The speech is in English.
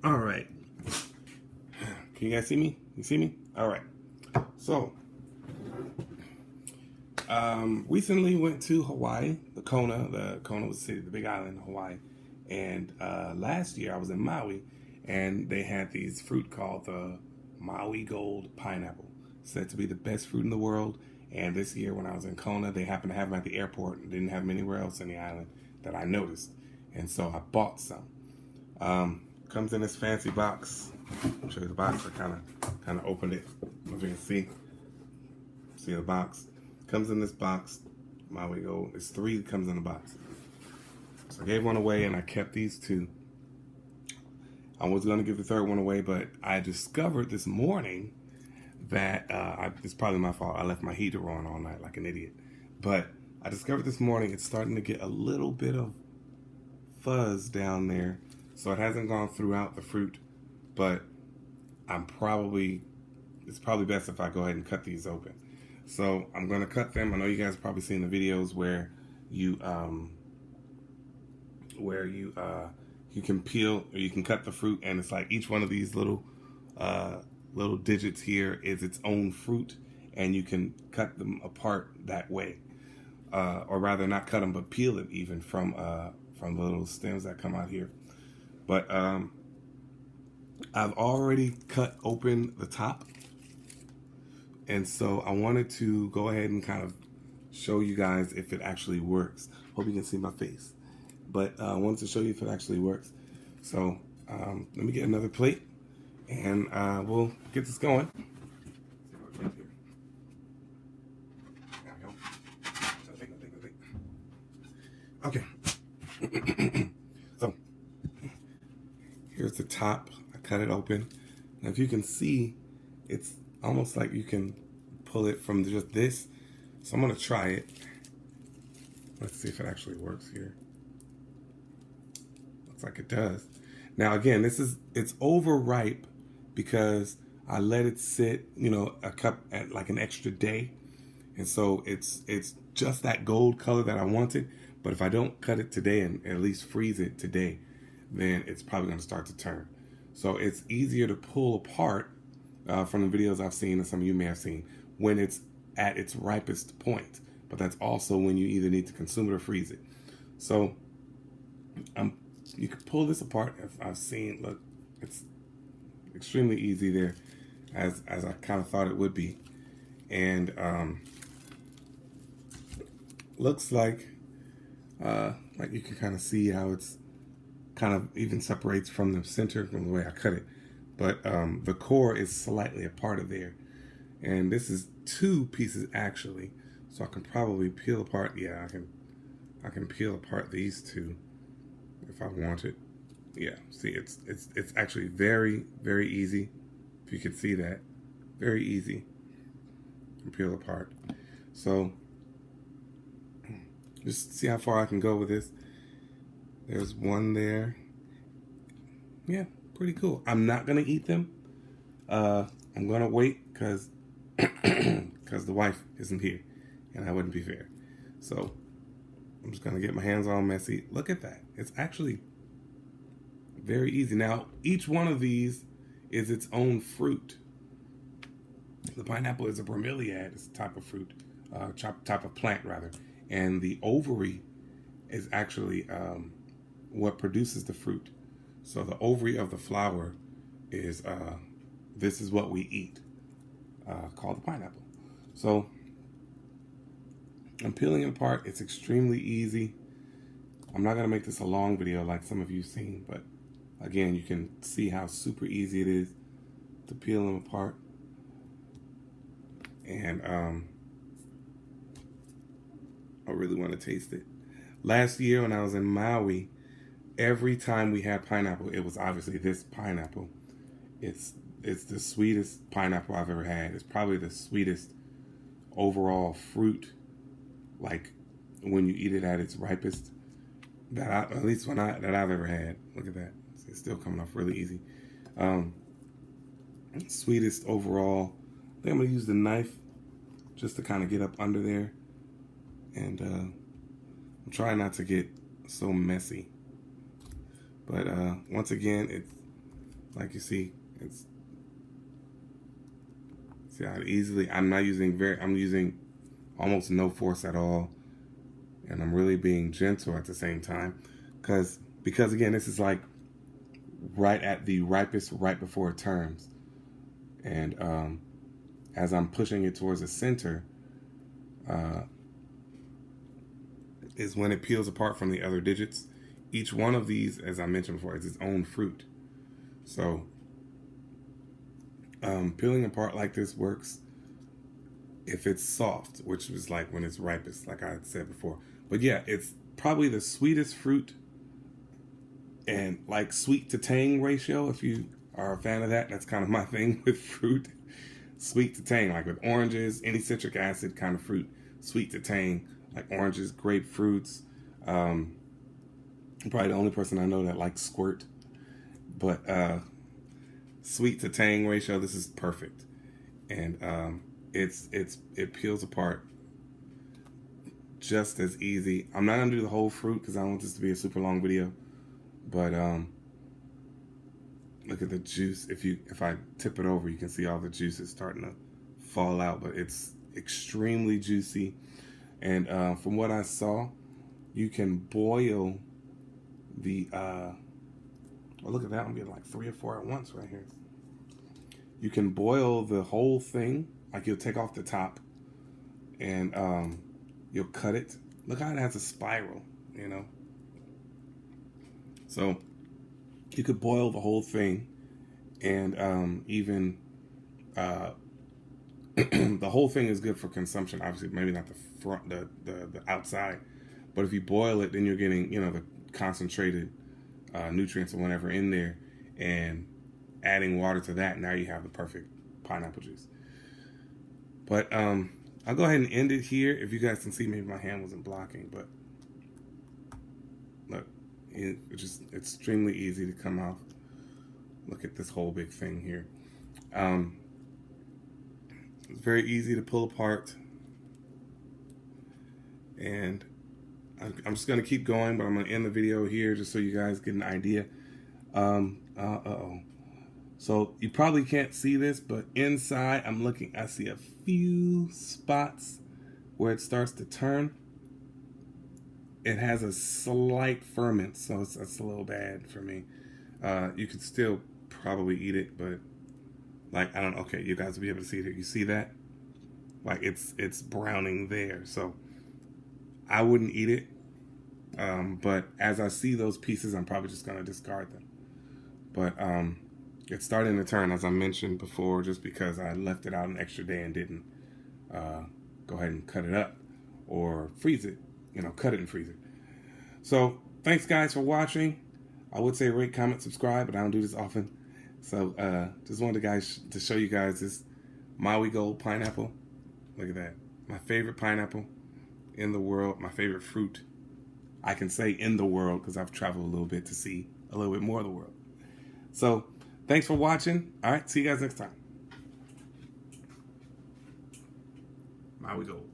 All right. Can you guys see me? You see me? All right. So, recently went to Hawaii, the Kona. The Kona was the city, the big island in Hawaii. And last year I was in Maui, and they had these fruit called the Maui Gold pineapple, said to be the best fruit in the world. And this year when I was in Kona, they happened to have them at the airport and didn't have them anywhere else in the island that I noticed. And so I bought some. Comes in this fancy box. I'll show you the box. I kind of opened it. I don't know if you can see the box. Comes in this box. Maui Gold. It's 3 that comes in the box. So I gave one away and I kept these 2. I was going to give the 3rd one away, but I discovered this morning that it's probably my fault. I left my heater on all night like an idiot. But I discovered this morning it's starting to get a little bit of fuzz down there. So it hasn't gone throughout the fruit, but it's probably best if I go ahead and cut these open. So I'm going to cut them. I know you guys have probably seen the videos where you can peel or you can cut the fruit, and it's like each one of these little digits here is its own fruit, and you can cut them apart that way, or rather not cut them but peel it even from the little stems that come out here. But I've already cut open the top, and so I wanted to go ahead and kind of show you guys if it actually works. Hope you can see my face, but I wanted to show you if it actually works. So let me get another plate, and we'll get this going. Okay. So here's the top. I cut it open. Now, if you can see, it's almost like you can pull it from just this. So I'm going to try it. Let's see if it actually works here. Looks like it does. Now, again, it's overripe because I let it sit, a cup at like an extra day. And so it's just that gold color that I wanted. But if I don't cut it today and at least freeze it today, then it's probably going to start to turn. So it's easier to pull apart from the videos I've seen and some of you may have seen when it's at its ripest point. But that's also when you either need to consume it or freeze it. So you can pull this apart. I've seen, look, it's extremely easy there, as I kind of thought it would be. And looks like you can kind of see how it's kind of even separates from the center from the way I cut it. But the core is slightly a part of there. And this is 2 pieces actually. So I can probably peel apart. Yeah, I can peel apart these 2 if I wanted. Yeah, see, it's actually very, very easy. If you could see that, very easy to peel apart. So just see how far I can go with this. There's one there. Yeah, pretty cool. I'm not gonna eat them. I'm gonna wait because the wife isn't here, and that wouldn't be fair. So I'm just gonna get my hands all messy. Look at that. It's actually very easy. Now, each one of these is its own fruit. The pineapple is a bromeliad. It's a type of fruit, type of plant rather. And the ovary is actually what produces the fruit. So the ovary of the flower is this is what we eat, called the pineapple. So I'm peeling it apart. It's extremely easy. I'm not gonna make this a long video like some of you've seen, but again, you can see how super easy it is to peel them apart. And I really want to taste it. Last year when I was in Maui, every time we had pineapple, it was obviously this pineapple. It's the sweetest pineapple I've ever had. It's probably the sweetest overall fruit, like when you eat it at its ripest, that I've ever had. Look at that. It's still coming off really easy. Sweetest overall. I think I'm gonna use the knife just to kind of get up under there. And I'm trying not to get so messy. But once again, it's like you see, it's see how easily I'm using almost no force at all, and I'm really being gentle at the same time, because again, this is like right at the ripest, right before it turns, and as I'm pushing it towards the center, is when it peels apart from the other digits. Each one of these, as I mentioned before, is its own fruit. So peeling apart like this works if it's soft, which is like when it's ripest, like I said before. But yeah, it's probably the sweetest fruit, and like sweet to tang ratio, if you are a fan of that, that's kind of my thing with fruit. Sweet to tang, like with oranges, any citric acid kind of fruit, sweet to tang, like oranges, grapefruits. I'm probably the only person I know that likes squirt, but sweet to tang ratio, this is perfect. And it peels apart just as easy. I'm not gonna do the whole fruit because I don't want this to be a super long video, but look at the juice. If I tip it over, you can see all the juice is starting to fall out, but it's extremely juicy. And from what I saw, you can boil the well, look at that one being like 3 or 4 at once right here. You can boil the whole thing, like you'll take off the top and you'll cut it. Look how it has a spiral, you know. So you could boil the whole thing, and even the whole thing is good for consumption. Obviously, maybe not the front, the outside, but if you boil it, then you're getting, you know, the concentrated nutrients or whatever in there, and adding water to that, now you have the perfect pineapple juice. But I'll go ahead and end it here. If you guys can see, maybe my hand wasn't blocking, but look, it's just extremely easy to come off. Look at this whole big thing here. It's very easy to pull apart, and I'm just going to keep going, but I'm going to end the video here just so you guys get an idea. So you probably can't see this, but inside I see a few spots where it starts to turn. It has a slight ferment, so that's a little bad for me. You could still probably eat it, but like, I don't know. Okay, you guys will be able to see it here. You see that? Like it's browning there. So I wouldn't eat it. But as I see those pieces, I'm probably just going to discard them. But it's starting to turn, as I mentioned before, just because I left it out an extra day and didn't go ahead and cut it up or freeze it. You know, cut it and freeze it. So thanks, guys, for watching. I would say rate, comment, subscribe, but I don't do this often. So just wanted to show you guys this Maui Gold pineapple. Look at that. My favorite pineapple in the world. My favorite fruit. I can say in the world because I've traveled a little bit to see a little bit more of the world. So thanks for watching. All right, see you guys next time. Maui Gold.